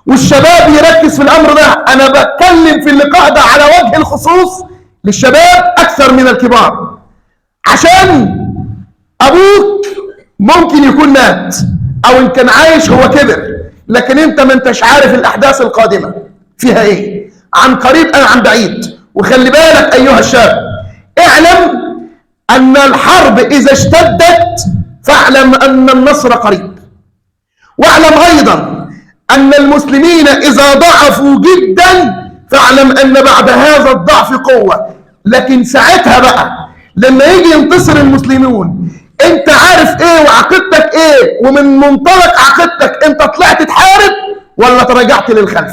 والشباب يركز في الامر ده. انا بتكلم في اللقاء ده على وجه الخصوص للشباب اكثر من الكبار، عشان ابوك ممكن يكون مات او ان كان عايش هو كبر، لكن انت ما انتش عارف الاحداث القادمه فيها ايه، عن قريب او عن بعيد. وخلي بالك ايها الشاب، اعلم ان الحرب اذا اشتدت فاعلم ان النصر قريب. واعلم ايضا ان المسلمين اذا ضعفوا جدا فاعلم ان بعد هذا الضعف قوه. لكن ساعتها بقى لما يجي ينتصر المسلمون، انت عارف ايه وعقيدتك ايه، ومن منطلق عقيدتك انت طلعت تحارب ولا تراجعت للخلف.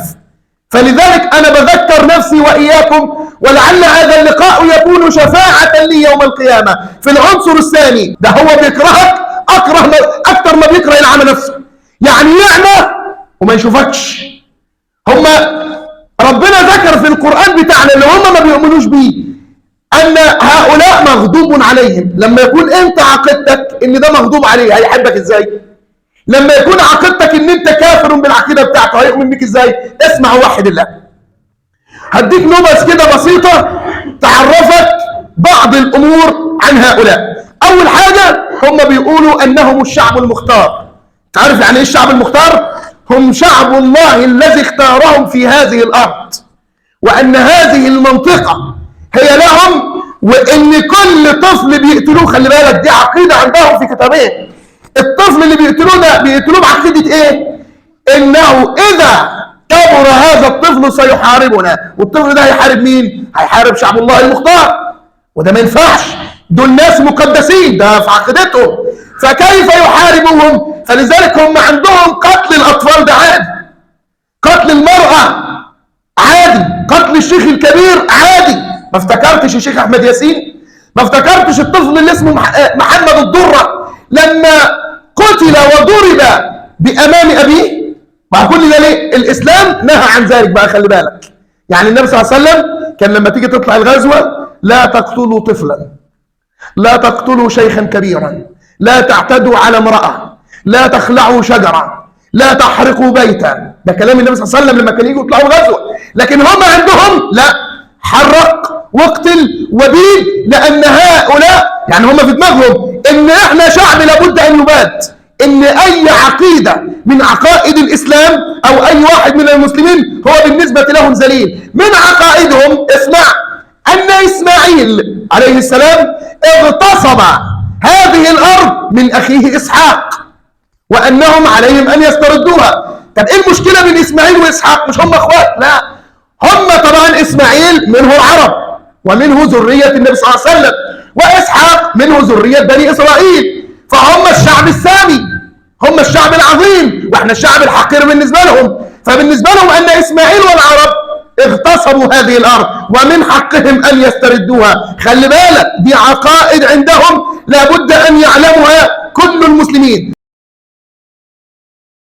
فلذلك انا بذكر نفسي واياكم، ولعل هذا اللقاء يكون شفاعة لي يوم القيامة في العنصر الثاني ده. هو بيكرهك اكتر ما بيكره العمى نفسه، يعني يعمى وما يشوفكش. ربنا ذكر في القرآن بتاعنا اللي هم ما بيؤمنوش بيه ان هؤلاء مغضوب عليهم. لما يكون انت عقيدتك ان ده مغضوب عليه، هيحبك ازاي؟ لما يكون عقيدتك ان انت كافر بالعقيده بتاعته، هيؤمن بيك ازاي؟ اسمع ووحد الله. هديك نبذ كده بسيطه تعرفك بعض الامور عن هؤلاء. اول حاجه، هم بيقولوا انهم الشعب المختار. تعرف يعني ايه الشعب المختار؟ هم شعب الله الذي اختارهم في هذه الارض، وان هذه المنطقه هي لهم، وان كل طفل بيقتلوه، خلي بالك دي عقيده عندهم في كتابين. الطفل اللي بيقتلوه ده بيقتلوه بعقيده ايه؟ انه اذا كبر هذا الطفل سيحاربنا. والطفل ده هيحارب مين؟ هيحارب شعب الله المختار، وده ما ينفعش، دول ناس مقدسين، ده في عقيدتهم، فكيف يحاربوهم؟ فلذلك هم عندهم قتل الاطفال ده عادي، قتل المراه عادي، قتل الشيخ الكبير عادي. ما افتكرتش الشيخ احمد ياسين، ما افتكرتش الطفل اللي اسمه محمد الضره لما قتل وضرب بامام ابيه. مع كل ده ليه؟ الاسلام نهى عن ذلك بقى، خلي بالك. يعني النبي صلى الله عليه وسلم كان لما تيجي تطلع الغزوه، لا تقتلوا طفلا، لا تقتلوا شيخا كبيرا، لا تعتدوا على امراه، لا تخلعوا شجره، لا تحرقوا بيتا. ده كلام النبي صلى الله عليه وسلم لما كانوا يجوا يطلعوا الغزوه. لكن هم عندهم لا، حرق واقتل وبيد، لان هؤلاء يعني هم في دماغهم ان احنا شعب لابد ان يباد، ان اي عقيده من عقائد الاسلام او اي واحد من المسلمين هو بالنسبه لهم ذليل. من عقائدهم اسمع ان اسماعيل عليه السلام اغتصب هذه الارض من اخيه اسحاق، وانهم عليهم ان يستردوها. طب ايه المشكله بين اسماعيل واسحاق؟ مش هم اخوات؟ لا، هم طبعا اسماعيل منه العرب ومنه ذريه النبي صلى الله عليه وسلم، واسحاق منه ذريه بني اسرائيل، فهم الشعب السامي، هم الشعب العظيم، واحنا الشعب الحقير بالنسبه لهم. فبالنسبه لهم ان اسماعيل والعرب اغتصبوا هذه الارض ومن حقهم ان يستردوها. خلي بالك دي عقائد عندهم لابد ان يعلمها كل المسلمين.